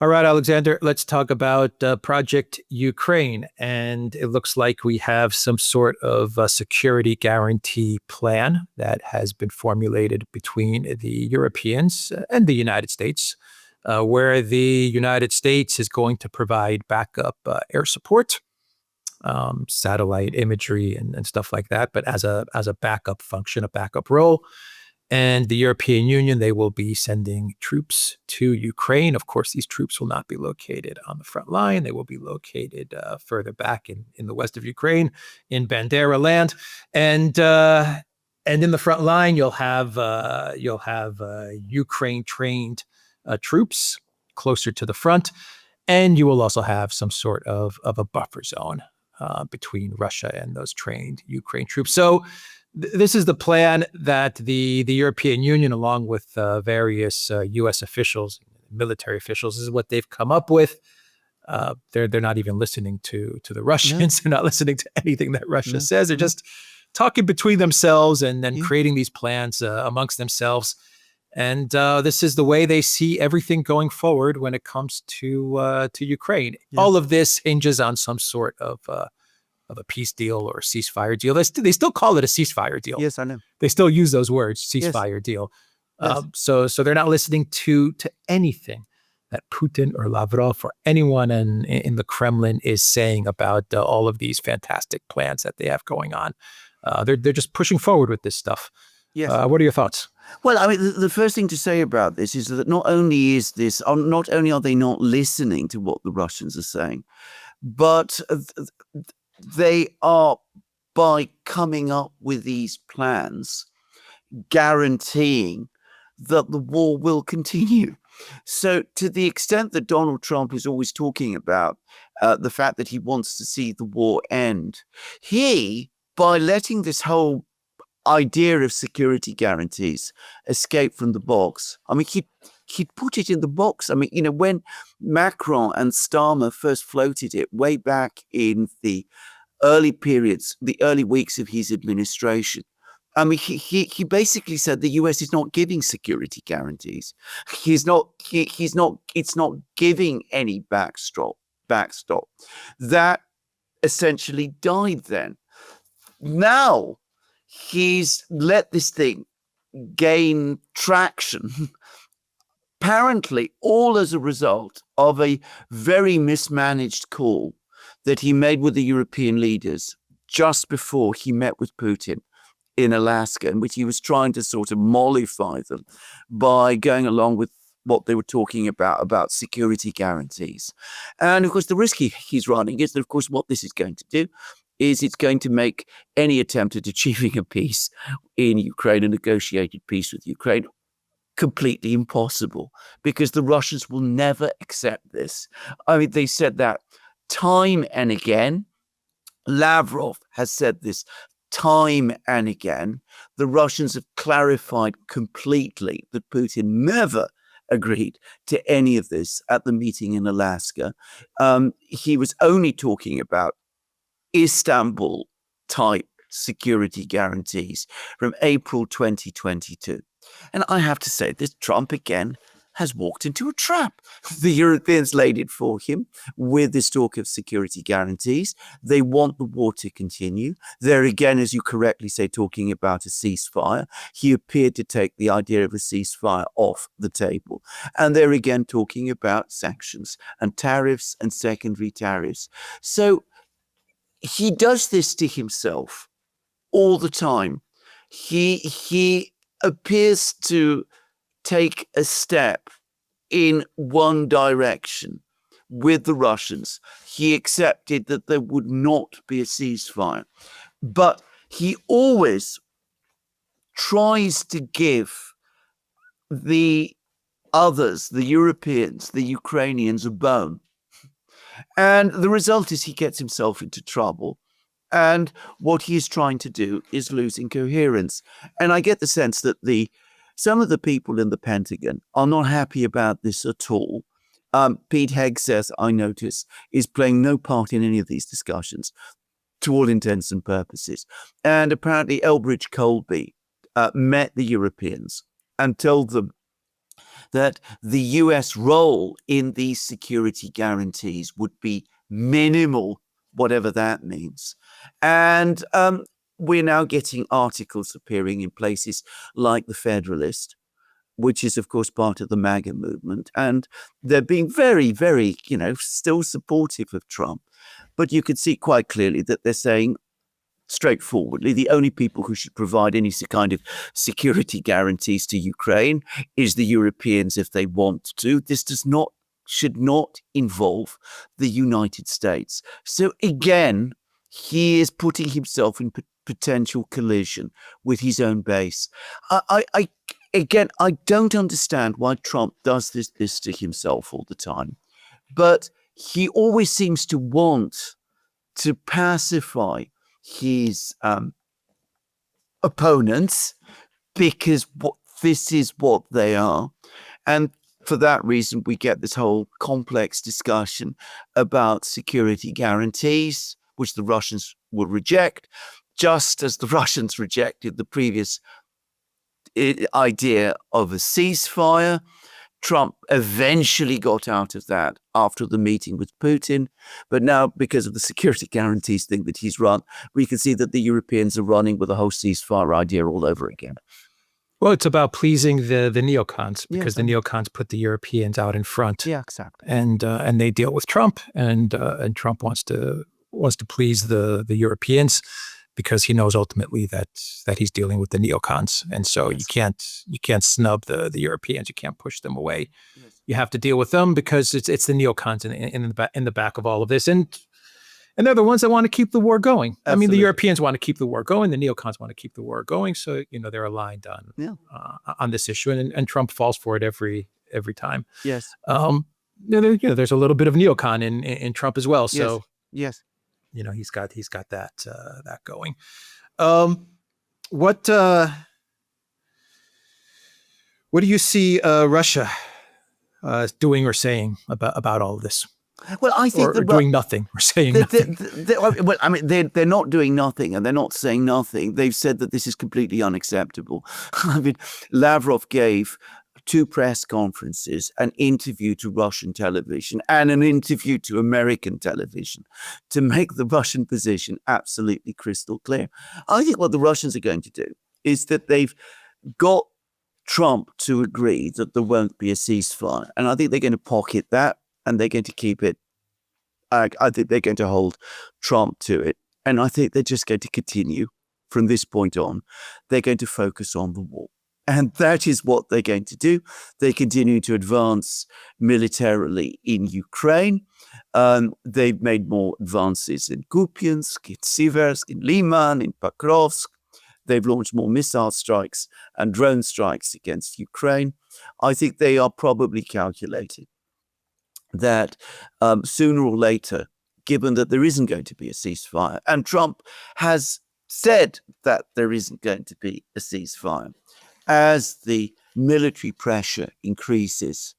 All right, Alexander, let's talk about Project Ukraine. And it looks like we have some sort of security guarantee plan that has been formulated between the Europeans and the United States, where the United States is going to provide backup air support, satellite imagery, and stuff like that, but as a backup function, a backup role. And the European Union, they will be sending troops to Ukraine. Of course, these troops will not be located on the front line. They will be located further back in the west of Ukraine, in Bandera land, and in the front line, you'll have Ukraine trained troops closer to the front, and you will also have some sort of a buffer zone between Russia and those trained Ukraine troops. So this is the plan that the European Union, along with various U.S. officials, military officials, this is what they've come up with. They're not even listening to the Russians. They're not listening to anything that Russia says. They're just talking between themselves and then creating these plans amongst themselves. And this is the way they see everything going forward when it comes to Ukraine. Yeah. All of this hinges on some sort of a peace deal or a ceasefire deal. They still call it a ceasefire deal. Yes, I know. They still use those words, ceasefire deal. Yes. So they're not listening to anything that Putin or Lavrov or anyone in the Kremlin is saying about all of these fantastic plans that they have going on. They're just pushing forward with this stuff. Yes. What are your thoughts? Well, I mean, the first thing to say about this is that not only are they not listening to what the Russians are saying, but they are, by coming up with these plans, guaranteeing that the war will continue. So to the extent that Donald Trump is always talking about the fact that he wants to see the war end, by letting this whole idea of security guarantees escape from the box, I mean, he'd put it in the box. I mean, when Macron and Starmer first floated it way back in the early periods, the early weeks of his administration, I mean, he basically said the US is not giving security guarantees. It's not giving any backstop. That essentially died then. Now he's let this thing gain traction, apparently all as a result of a very mismanaged call that he made with the European leaders just before he met with Putin in Alaska, in which he was trying to sort of mollify them by going along with what they were talking about security guarantees. And of course, the risk he's running is that, of course, what this is going to do is it's going to make any attempt at achieving a peace in Ukraine, a negotiated peace with Ukraine, completely impossible, because the Russians will never accept this. I mean, they said that time and again. Lavrov has said this time and again. The Russians have clarified completely that Putin never agreed to any of this at the meeting in Alaska. He was only talking about Istanbul-type security guarantees from April 2022. And I have to say, this Trump again has walked into a trap. The Europeans laid it for him with this talk of security guarantees. They want the war to continue. They're again, as you correctly say, talking about a ceasefire. He appeared to take the idea of a ceasefire off the table. And they're again talking about sanctions and tariffs and secondary tariffs. So he does this to himself all the time. He appears to take a step in one direction with the Russians. He accepted that there would not be a ceasefire, but he always tries to give the others, the Europeans, the Ukrainians, a bone. And the result is he gets himself into trouble. And what he is trying to do is losing coherence. And I get the sense that some of the people in the Pentagon are not happy about this at all. Pete Hegseth, I notice, is playing no part in any of these discussions to all intents and purposes. And apparently Elbridge Colby met the Europeans and told them that the US role in these security guarantees would be minimal, whatever that means. And we're now getting articles appearing in places like The Federalist, which is, of course, part of the MAGA movement. And they're being very, very, still supportive of Trump. But you could see quite clearly that they're saying straightforwardly, the only people who should provide any kind of security guarantees to Ukraine is the Europeans if they want to. This should not involve the United States. So again, he is putting himself in potential collision with his own base. I don't understand why Trump does this to himself all the time, but he always seems to want to pacify his opponents because this is what they are. And for that reason, we get this whole complex discussion about security guarantees, which the Russians will reject, just as the Russians rejected the previous idea of a ceasefire. Trump eventually got out of that after the meeting with Putin. But now, because of the security guarantees thing that he's run, we can see that the Europeans are running with the whole ceasefire idea all over again. Well, it's about pleasing the neocons, because the neocons put the Europeans out in front. Yeah, exactly. And they deal with Trump, and Trump wants to please the Europeans, because he knows ultimately that he's dealing with the neocons, and so you can't snub the Europeans. You can't push them away. Yes. You have to deal with them because it's the neocons in the back of all of this, and they're the ones that want to keep the war going. Absolutely. I mean, the Europeans want to keep the war going. The neocons want to keep the war going. So they're aligned on this issue, and Trump falls for it every time. Yes. There's a little bit of neocon in Trump as well. So yes. He's got that going. What do you see Russia doing or saying about all of this? Well, I think or doing nothing or saying nothing. They're not doing nothing, and they're not saying nothing. They've said that this is completely unacceptable. I mean, Lavrov gave 2 press conferences, an interview to Russian television and an interview to American television to make the Russian position absolutely crystal clear. I think what the Russians are going to do is that they've got Trump to agree that there won't be a ceasefire. And I think they're going to pocket that, and they're going to keep it. I think they're going to hold Trump to it. And I think they're just going to continue from this point on. They're going to focus on the war. And that is what they're going to do. They continue to advance militarily in Ukraine. They've made more advances in Kupiansk, in Siversk, in Liman, in Pokrovsk. They've launched more missile strikes and drone strikes against Ukraine. I think they are probably calculating that sooner or later, given that there isn't going to be a ceasefire, and Trump has said that there isn't going to be a ceasefire, as the military pressure increases,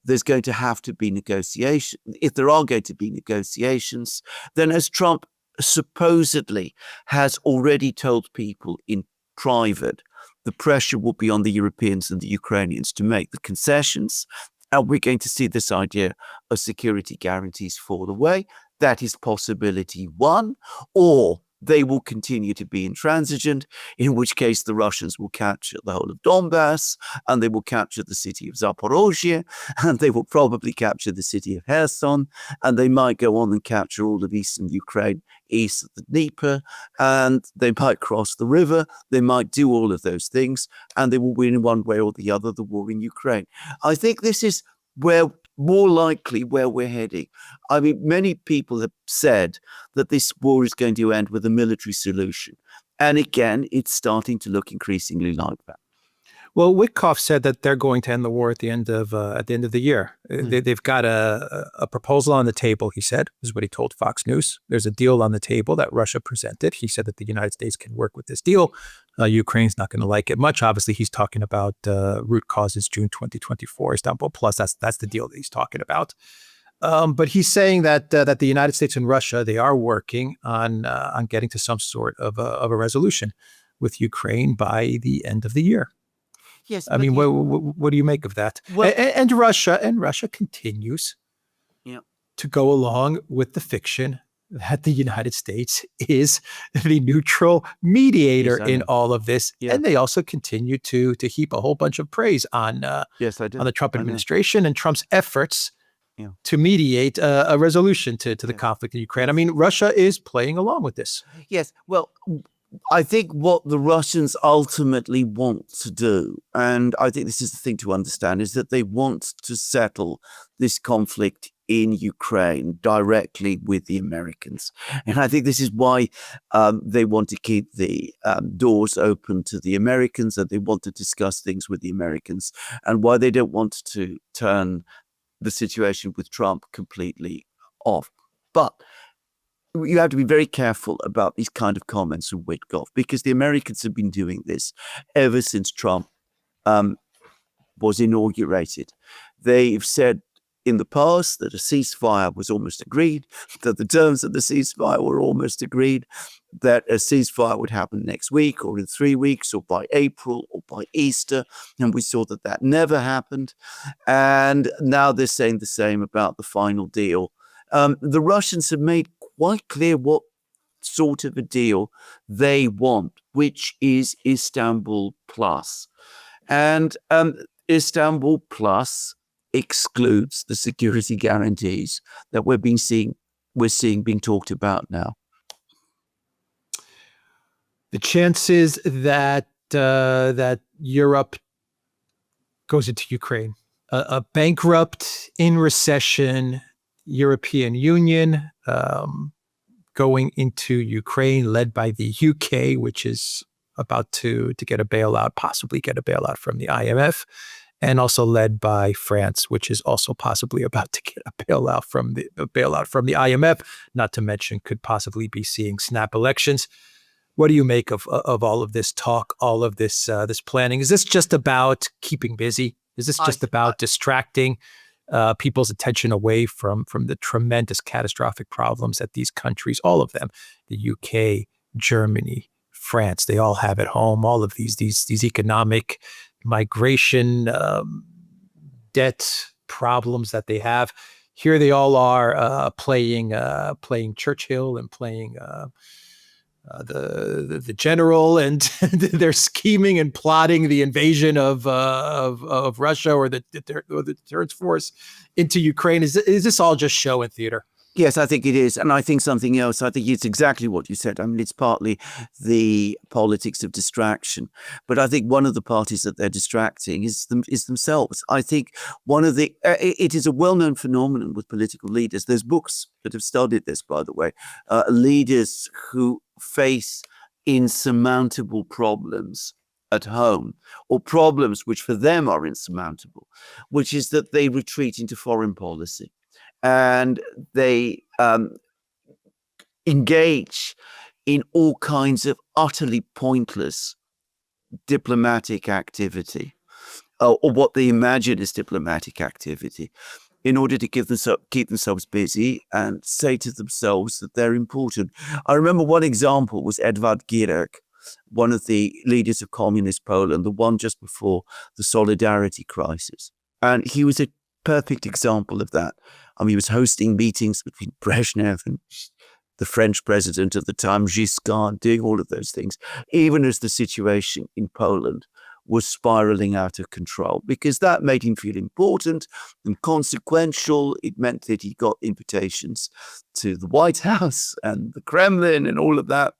there's going to have to be negotiation. If there are going to be negotiations, then as Trump supposedly has already told people in private, the pressure will be on the Europeans and the Ukrainians to make the concessions. And we're going to see this idea of security guarantees fall away. That is possibility 1. Or they will continue to be intransigent, in which case the Russians will capture the whole of Donbass, and they will capture the city of Zaporozhye, and they will probably capture the city of Kherson, and they might go on and capture all of eastern Ukraine, east of the Dnieper, and they might cross the river. They might do all of those things, and they will win in one way or the other the war in Ukraine. I think this is more likely where we're heading. I mean, many people have said that this war is going to end with a military solution. And again, it's starting to look increasingly like that. Well, Witkoff said that they're going to end the war at the end of the year. They've got a proposal on the table, he said. This is what he told Fox News. There's a deal on the table that Russia presented. He said that the United States can work with this deal. Ukraine's not going to like it much. Obviously, he's talking about root causes June 2024, Istanbul Plus. That's the deal that he's talking about. But he's saying that the United States and Russia, they are working on getting to some sort of a resolution with Ukraine by the end of the year. Yes, I mean, what do you make of that? Well, And Russia continues yeah, to go along with the fiction that the United States is the neutral mediator yes, I in know. all of this, Yeah, and they also continue to heap a whole bunch of praise yes, I on do. the Trump I know. administration and Trump's efforts Yeah, to mediate a resolution to the yes, conflict in Ukraine. I yes. mean, Russia is playing along with this. Yes, well, I think what the Russians ultimately want to do, and I think this is the thing to understand, is that they want to settle this conflict in Ukraine directly with the Americans. And I think this is why they want to keep the doors open to the Americans, and they want to discuss things with the Americans, and why they don't want to turn the situation with Trump completely off. But you have to be very careful about these kind of comments from Witkoff, because the Americans have been doing this ever since Trump um, was inaugurated. They've said in the past that a ceasefire was almost agreed, that the terms of the ceasefire were almost agreed, that a ceasefire would happen next week or in 3 weeks or by April or by Easter. And we saw that that never happened. And now they're saying the same about the final deal. The Russians have made quite clear what sort of a deal they want, which is Istanbul Plus. And Istanbul Plus excludes the security guarantees that we're seeing being talked about now. The chances that that Europe goes into Ukraine, a bankrupt, in recession European Union going into Ukraine, led by the UK, which is about to get a bailout, possibly get a bailout from the IMF, and also led by France, which is also possibly about to get a bailout from the IMF. Not to mention, could possibly be seeing snap elections. What do you make of all of this talk, all of this this planning? Is this just about keeping busy? Is this just about distracting people's attention away from the tremendous catastrophic problems that these countries, all of them, the UK, Germany, France, they all have at home? All of these economic, migration, debt problems that they have. Here they all are playing Churchill and playing the general, and they're scheming and plotting the invasion of Russia or the deterrence force into Ukraine. Is this all just show and theater? Yes, I think it is. And I think something else, I think it's exactly what you said. I mean, it's partly the politics of distraction. But I think one of the parties that they're distracting is themselves. I think it is a well-known phenomenon with political leaders. There's books that have studied this, by the way. Leaders who face insurmountable problems at home, or problems which for them are insurmountable, which is that they retreat into foreign policy. And they engage in all kinds of utterly pointless diplomatic activity, or what they imagine is diplomatic activity, in order to keep themselves busy and say to themselves that they're important. I remember one example was Edvard Gierek, one of the leaders of communist Poland, the one just before the Solidarity crisis. And he was a perfect example of that. I mean, he was hosting meetings between Brezhnev and the French president at the time, Giscard, doing all of those things, even as the situation in Poland was spiraling out of control, because that made him feel important and consequential. It meant that he got invitations to the White House and the Kremlin and all of that.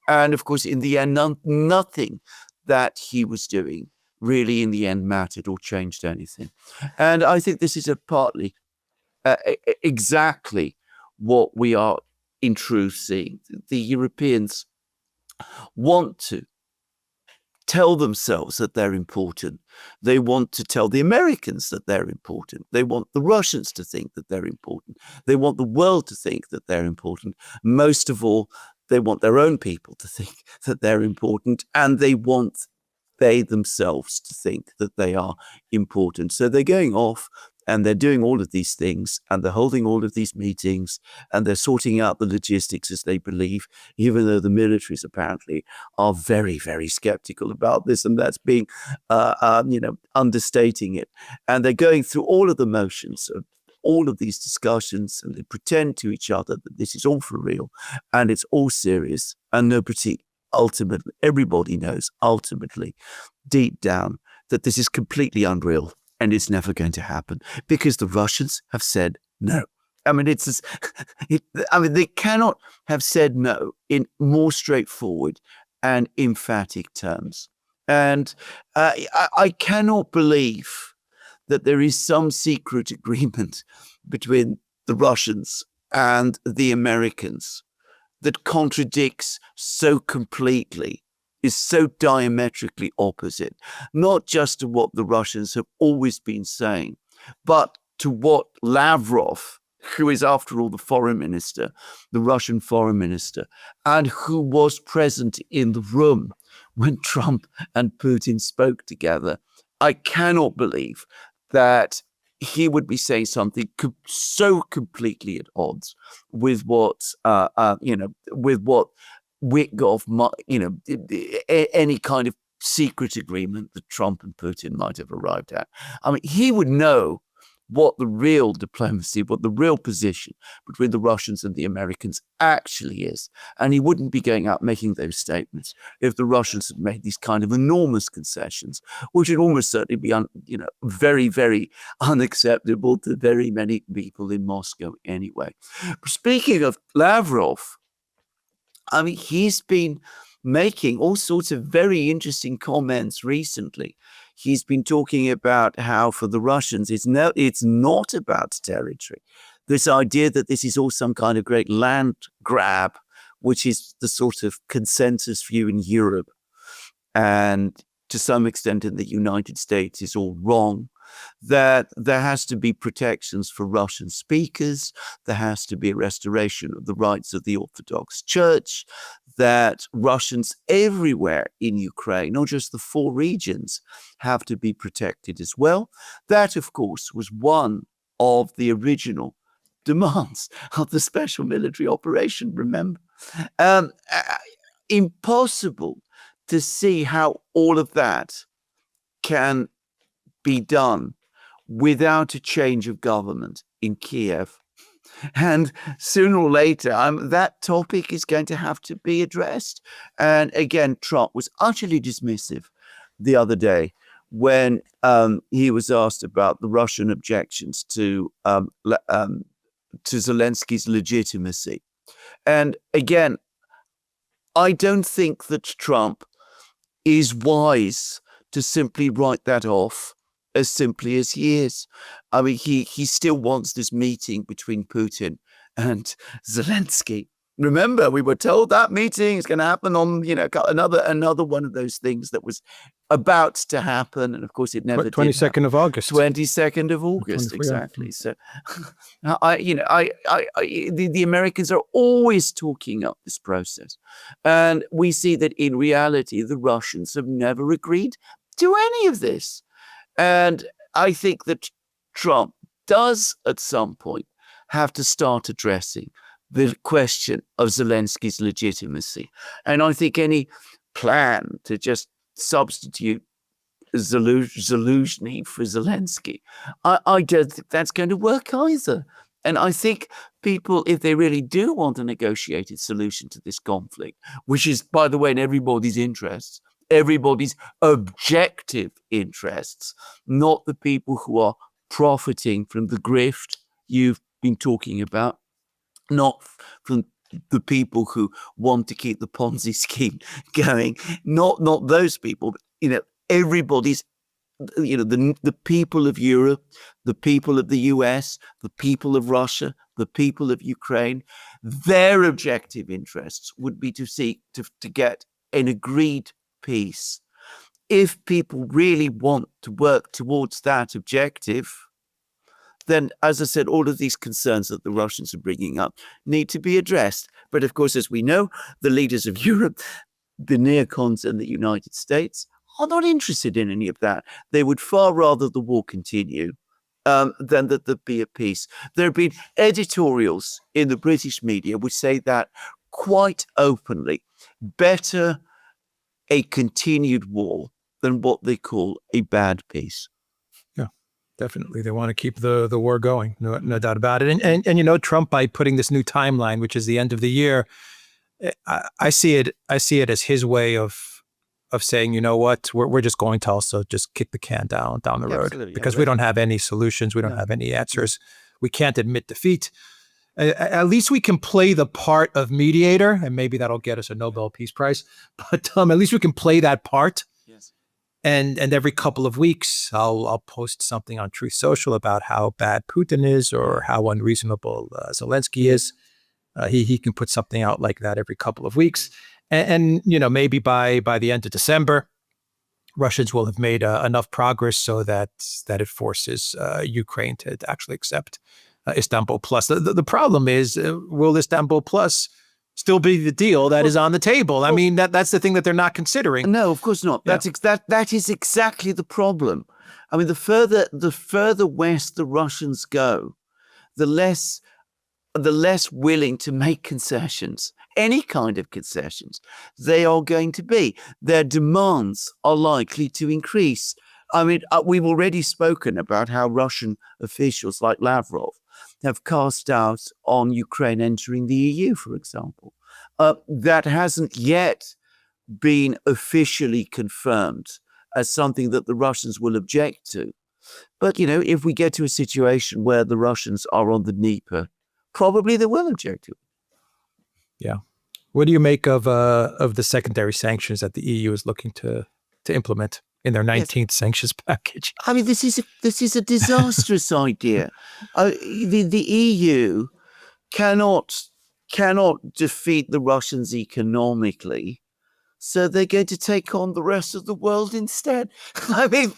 And of course, in the end, nothing that he was doing really in the end mattered or changed anything. And I think this is partly exactly what we are in truth seeing. The Europeans want to tell themselves that they're important. They want to tell the Americans that they're important. They want the Russians to think that they're important. They want the world to think that they're important. Most of all, they want their own people to think that they're important, and they themselves to think that they are important. So they're going off And they're doing all of these things, and they're holding all of these meetings, and they're sorting out the logistics as they believe, even though the militaries apparently are very, very skeptical about this, and that's being, understating it. And they're going through all of the motions of all of these discussions, and they pretend to each other that this is all for real, and it's all serious, and nobody ultimately, everybody knows ultimately, deep down, that this is completely unreal. And it's never going to happen because the Russians have said no. I mean, they cannot have said no in more straightforward and emphatic terms. And I cannot believe that there is some secret agreement between the Russians and the Americans that contradicts so completely, is so diametrically opposite, not just to what the Russians have always been saying, but to what Lavrov, who is after all the foreign minister, the Russian foreign minister, and who was present in the room when Trump and Putin spoke together. I cannot believe that he would be saying something so completely at odds with what, with what Witkoff, any kind of secret agreement that Trump and Putin might have arrived at. I mean, he would know what the real diplomacy, what the real position between the Russians and the Americans actually is. And he wouldn't be going out making those statements if the Russians had made these kind of enormous concessions, which would almost certainly be, very, very unacceptable to very many people in Moscow anyway. Speaking of Lavrov, I mean, he's been making all sorts of very interesting comments recently. He's been talking about how for the Russians, it's not about territory. This idea that this is all some kind of great land grab, which is the sort of consensus view in Europe and to some extent in the United States, is all wrong. That there has to be protections for Russian speakers, there has to be a restoration of the rights of the Orthodox Church, that Russians everywhere in Ukraine, not just the 4 regions, have to be protected as well. That, of course, was one of the original demands of the special military operation, remember? Impossible to see how all of that can be done without a change of government in Kiev. And sooner or later, that topic is going to have to be addressed. And again, Trump was utterly dismissive the other day when he was asked about the Russian objections to Zelensky's legitimacy. And again, I don't think that Trump is wise to simply write that off as simply as he is. I mean, he still wants this meeting between Putin and Zelensky. Remember, we were told that meeting is going to happen on, another one of those things that was about to happen, and of course it never did. 22nd of August. 22nd of August, exactly. So, the Americans are always talking up this process, and we see that in reality, the Russians have never agreed to any of this. And I think that Trump does at some point have to start addressing the question of Zelensky's legitimacy. And I think any plan to just substitute Zelensky for Zelensky, I don't think that's going to work either. And I think people, if they really do want a negotiated solution to this conflict, which is, by the way, in everybody's interests, everybody's objective interests, not the people who are profiting from the grift you've been talking about, not from the people who want to keep the Ponzi scheme going, not those people, but, everybody's, the people of Europe, the people of the US, the people of Russia, the people of Ukraine, their objective interests would be to seek to get an agreed peace. If people really want to work towards that objective, then, as I said, all of these concerns that the Russians are bringing up need to be addressed. But of course, as we know, the leaders of Europe, the neocons and the United States are not interested in any of that. They would far rather the war continue than that there be a peace. There have been editorials in the British media which say that quite openly, better a continued war than what they call a bad peace. Yeah, definitely. They want to keep the war going. No doubt about it. And you know, Trump, by putting this new timeline, which is the end of the year, I see it as his way of saying, you know what, we're just going to also just kick the can down the road, because we don't have any solutions. We don't have any answers. We can't admit defeat. At least we can play the part of mediator, and maybe that'll get us a Nobel Peace Prize. But at least we can play that part. Yes. And every couple of weeks, I'll post something on Truth Social about how bad Putin is or how unreasonable Zelensky is. He can put something out like that every couple of weeks. And you know, maybe by the end of December, Russians will have made enough progress so that it forces Ukraine to actually accept Istanbul Plus. The problem is, will Istanbul Plus still be the deal that is on the table? I mean, that's the thing that they're not considering. No, of course not. Yeah. That is exactly the problem. I mean, the further west the Russians go, the less willing to make concessions, any kind of concessions, they are going to be. Their demands are likely to increase. I mean, we've already spoken about how Russian officials like Lavrov have cast doubt on Ukraine entering the EU, for example. That hasn't yet been officially confirmed as something that the Russians will object to. But, you know, if we get to a situation where the Russians are on the Dnieper, probably they will object to it. Yeah. What do you make of the secondary sanctions that the EU is looking to implement in their 19th sanctions package? I mean, this is a disastrous idea. The EU cannot defeat the Russians economically, so they're going to take on the rest of the world instead. I mean,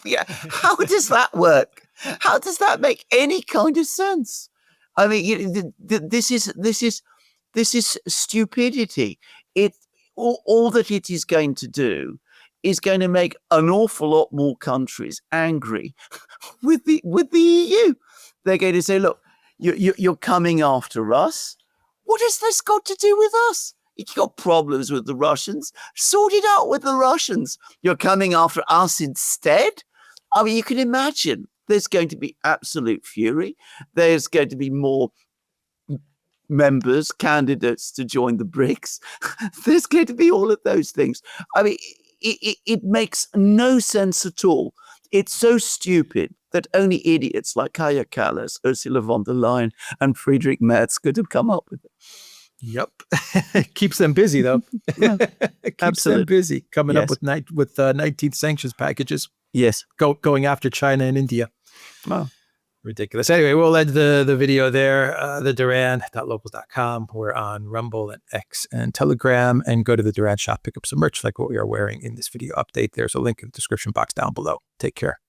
how does that work? How does that make any kind of sense? I mean, this is stupidity. All that it is going to do is going to make an awful lot more countries angry with the EU. They're going to say, look, you're coming after us. What has this got to do with us? You've got problems with the Russians. Sort it out with the Russians. You're coming after us instead? I mean, you can imagine there's going to be absolute fury. There's going to be more candidates to join the BRICS. There's going to be all of those things. I mean, it makes no sense at all. It's so stupid that only idiots like Kaja Kallas, Ursula von der Leyen, and Friedrich Merz could have come up with it. Yep. Keeps them busy, though. Yeah, Keeps them busy coming up with 19th sanctions packages. Yes. Going after China and India. Wow. Ridiculous. Anyway, we'll end the video there. The Duran.locals.com. We're on Rumble and X and Telegram. And go to the Duran shop, pick up some merch like what we are wearing in this video update. There's a link in the description box down below. Take care.